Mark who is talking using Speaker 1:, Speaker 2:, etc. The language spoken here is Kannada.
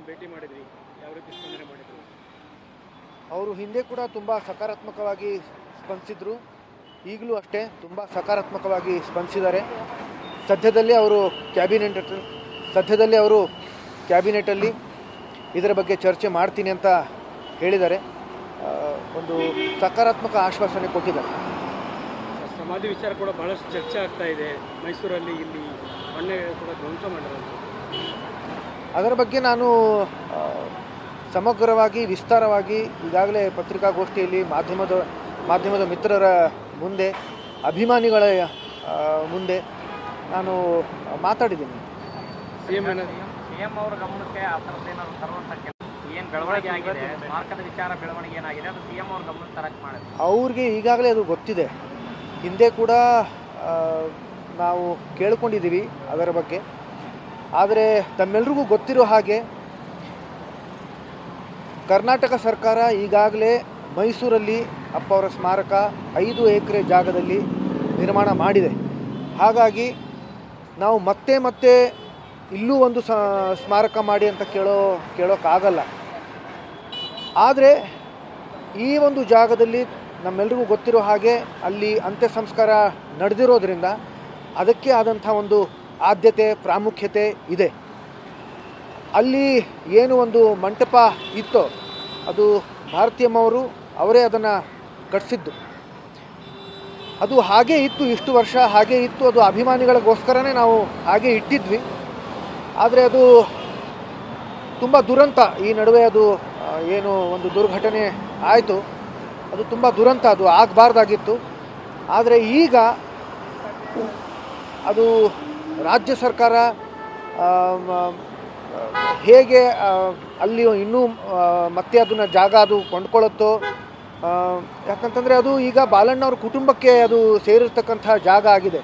Speaker 1: ಭೇಟಿ ಮಾಡಿದ್ರಿ, ಯಾವ ರೀತಿ ಸ್ಪಂದನೆ ಮಾಡಿದ್ರು?
Speaker 2: ಅವರು ಹಿಂದೆ ಕೂಡ ತುಂಬ ಸಕಾರಾತ್ಮಕವಾಗಿ ಸ್ಪಂದಿಸಿದ್ರು, ಈಗಲೂ ಅಷ್ಟೇ ತುಂಬ ಸಕಾರಾತ್ಮಕವಾಗಿ ಸ್ಪಂದಿಸಿದ್ದಾರೆ. ಸದ್ಯದಲ್ಲೇ ಅವರು ಕ್ಯಾಬಿನೆಟಲ್ಲಿ ಇದರ ಬಗ್ಗೆ ಚರ್ಚೆ ಮಾಡ್ತೀನಿ ಅಂತ ಹೇಳಿದ್ದಾರೆ. ಒಂದು ಸಕಾರಾತ್ಮಕ ಆಶ್ವಾಸನೆ ಕೊಟ್ಟಿದ್ದಾರೆ.
Speaker 1: ಸಮಾಧಿ ವಿಚಾರ ಕೂಡ ಬಹಳಷ್ಟು ಚರ್ಚೆ ಆಗ್ತಾ ಇದೆ ಮೈಸೂರಲ್ಲಿ, ಇಲ್ಲಿ ಮೊನ್ನೆ ಕೂಡ ಧ್ವಂಸ ಮಾಡಿರೋದು.
Speaker 2: ಅದರ ಬಗ್ಗೆ ನಾನು ಸಮಗ್ರವಾಗಿ ವಿಸ್ತಾರವಾಗಿ ಈಗಾಗಲೇ ಪತ್ರಿಕಾಗೋಷ್ಠಿಯಲ್ಲಿ ಮಾಧ್ಯಮದ ಮಿತ್ರರ ಮುಂದೆ, ಅಭಿಮಾನಿಗಳ ಮುಂದೆ ನಾನು ಮಾತಾಡಿದ್ದೀನಿ.
Speaker 3: ಸಿಎಂ ಅವರ ಗಮನಕ್ಕೆ ಆ ಥರದ್ದೇನಾದ್ರು ತರುವಂಥ ಏನು ಬೆಳವಣಿಗೆ ಆಗಿದೆ, ಸ್ಮಾರಕದ ವಿಚಾರ ಬೆಳವಣಿಗೆ ಏನಾಗಿದೆ ಅದು ಸಿಎಂ ಅವ್ರ ಗಮನಕ್ಕೆ ತರಕ್ಕೆ ಮಾಡಿದ್ರು.
Speaker 2: ಅವ್ರಿಗೆ ಈಗಾಗಲೇ ಅದು ಗೊತ್ತಿದೆ, ಹಿಂದೆ ಕೂಡ ನಾವು ಕೇಳ್ಕೊಂಡಿದ್ದೀವಿ ಅದರ ಬಗ್ಗೆ. ಆದರೆ ತಮ್ಮೆಲ್ರಿಗೂ ಗೊತ್ತಿರೋ ಹಾಗೆ ಕರ್ನಾಟಕ ಸರ್ಕಾರ ಈಗಾಗಲೇ ಮೈಸೂರಲ್ಲಿ ಅಪ್ಪ ಅವರ ಸ್ಮಾರಕ 5 ಎಕರೆ ಜಾಗದಲ್ಲಿ ನಿರ್ಮಾಣ ಮಾಡಿದೆ. ಹಾಗಾಗಿ ನಾವು ಮತ್ತೆ ಇಲ್ಲೂ ಒಂದು ಸ್ಮಾರಕ ಮಾಡಿ ಅಂತ ಕೇಳೋಕ್ಕಾಗಲ್ಲ. ಆದರೆ ಈ ಒಂದು ಜಾಗದಲ್ಲಿ ನಮ್ಮೆಲ್ರಿಗೂ ಗೊತ್ತಿರೋ ಹಾಗೆ ಅಲ್ಲಿ ಅಂತ್ಯ ಸಂಸ್ಕಾರ ನಡೆದಿರೋದ್ರಿಂದ ಅದಕ್ಕೆ ಆದಂಥ ಒಂದು ಆದ್ಯತೆ ಪ್ರಾಮುಖ್ಯತೆ ಇದೆ. ಅಲ್ಲಿ ಏನು ಒಂದು ಮಂಟಪ ಇತ್ತೋ ಅದು ಭಾರತೀಯಮ್ಮವರು ಅವರೇ ಅದನ್ನು ಕಟ್ಟಿಸಿದ್ದು. ಅದು ಹಾಗೇ ಇತ್ತು, ಇಷ್ಟು ವರ್ಷ ಹಾಗೇ ಇತ್ತು. ಅದು ಅಭಿಮಾನಿಗಳಿಗೋಸ್ಕರನೇ ನಾವು ಹಾಗೇ ಇಟ್ಟಿದ್ವಿ. ಆದರೆ ಅದು ತುಂಬ ದುರಂತ, ಈ ನಡುವೆ ಅದು ಏನು ಒಂದು ದುರ್ಘಟನೆ ಆಯಿತು, ಅದು ತುಂಬ ದುರಂತ, ಅದು ಆಗಬಾರ್ದಾಗಿತ್ತು. ಆದರೆ ಈಗ ಅದು ರಾಜ್ಯ ಸರ್ಕಾರ ಹೇಗೆ ಅಲ್ಲಿ ಇನ್ನೂ ಮತ್ತೆ ಅದನ್ನು ಜಾಗ ಅದು ಕೊಂಡ್ಕೊಳ್ಳುತ್ತೋ, ಯಾಕಂತಂದರೆ ಅದು ಈಗ ಬಾಲಣ್ಣವ್ರ ಕುಟುಂಬಕ್ಕೆ ಅದು ಸೇರಿರ್ತಕ್ಕಂಥ ಜಾಗ ಆಗಿದೆ.